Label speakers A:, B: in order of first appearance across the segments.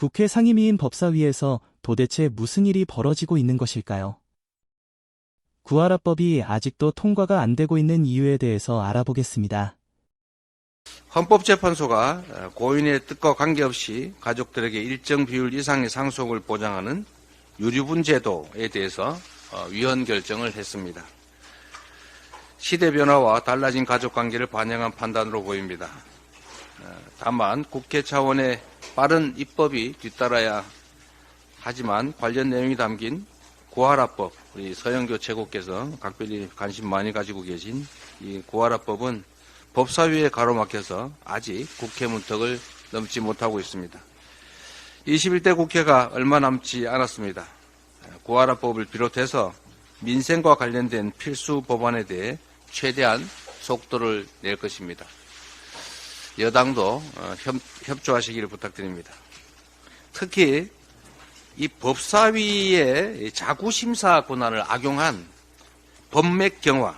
A: 국회 상임위인 법사위에서 도대체 무슨 일이 벌어지고 있는 것일까요? 구하라법이 아직도 통과가 안 되고 있는 이유에 대해서 알아보겠습니다.
B: 헌법재판소가 고인의 뜻과 관계없이 가족들에게 일정 비율 이상의 상속을 보장하는 유류분 제도에 대해서 위헌 결정을 했습니다. 시대 변화와 달라진 가족관계를 반영한 판단으로 보입니다. 다만 국회 차원의 빠른 입법이 뒤따라야 하지만 관련 내용이 담긴 구하라법, 우리 서영교 최고께서 각별히 관심 많이 가지고 계신 이 구하라법은 법사위에 가로막혀서 아직 국회 문턱을 넘지 못하고 있습니다. 21대 국회가 얼마 남지 않았습니다. 구하라법을 비롯해서 민생과 관련된 필수 법안에 대해 최대한 속도를 낼 것입니다. 여당도 협조하시기를 부탁드립니다. 특히 이 법사위의 자구심사 권한을 악용한 법맥 경화,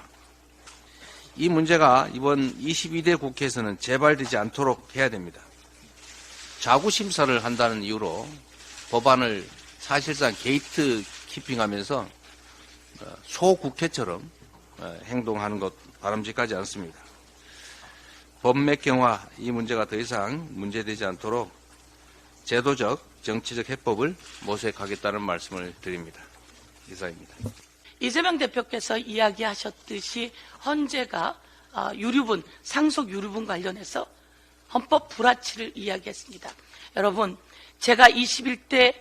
B: 이 문제가 이번 22대 국회에서는 재발되지 않도록 해야 됩니다. 자구심사를 한다는 이유로 법안을 사실상 게이트 키핑하면서 소국회처럼 행동하는 것 바람직하지 않습니다. 법맥 경화, 이 문제가 더 이상 문제되지 않도록 제도적, 정치적 해법을 모색하겠다는 말씀을 드립니다. 이상입니다.
C: 이재명 대표께서 이야기하셨듯이 헌재가 유류분, 상속 유류분 관련해서 헌법 불합치를 이야기했습니다. 여러분, 제가 21대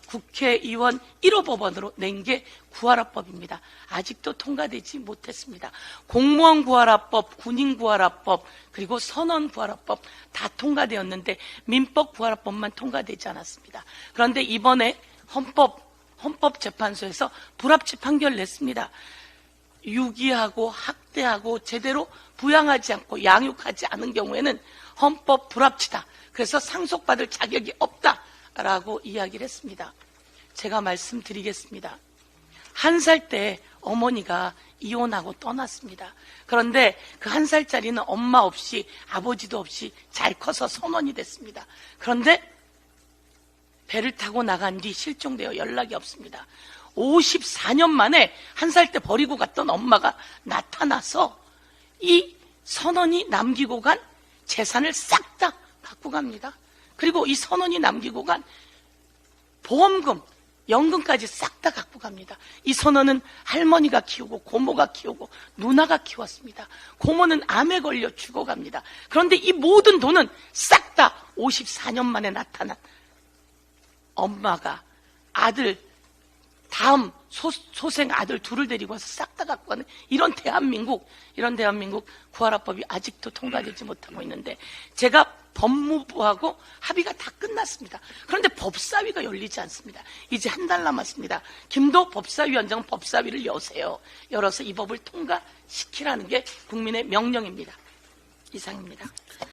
C: 국회의원 1호 법안으로 낸 게 구하라법입니다. 아직도 통과되지 못했습니다. 공무원 구하라법, 군인 구하라법, 그리고 선언 구하라법 다 통과되었는데 민법 구하라법만 통과되지 않았습니다. 그런데 이번에 헌법재판소에서 불합치 판결을 냈습니다. 유기하고 학대하고 제대로 부양하지 않고 양육하지 않은 경우에는 헌법 불합치다. 그래서 상속받을 자격이 없다라고 이야기를 했습니다. 제가 말씀드리겠습니다. 1살 때 어머니가 이혼하고 떠났습니다. 그런데 그 1살짜리는 엄마 없이 아버지도 없이 잘 커서 선원이 됐습니다. 그런데 배를 타고 나간 뒤 실종되어 연락이 없습니다. 54년 만에 1살 때 버리고 갔던 엄마가 나타나서 이 선원이 남기고 간 재산을 싹 다 갖고 갑니다. 그리고 이 선원이 남기고 간 보험금, 연금까지 싹 다 갖고 갑니다. 이 선원은 할머니가 키우고 고모가 키우고 누나가 키웠습니다. 고모는 암에 걸려 죽어갑니다. 그런데 이 모든 돈은 싹 다 54년 만에 나타난 엄마가 아들, 다음 소생 아들 둘을 데리고 와서 싹 다 갖고 가는 이런 대한민국 구하라법이 아직도 통과되지 못하고 있는데, 제가 법무부하고 합의가 다 끝났습니다. 그런데 법사위가 열리지 않습니다. 이제 한 달 남았습니다. 김도 법사위원장은 법사위를 여세요. 열어서 이 법을 통과시키라는 게 국민의 명령입니다. 이상입니다.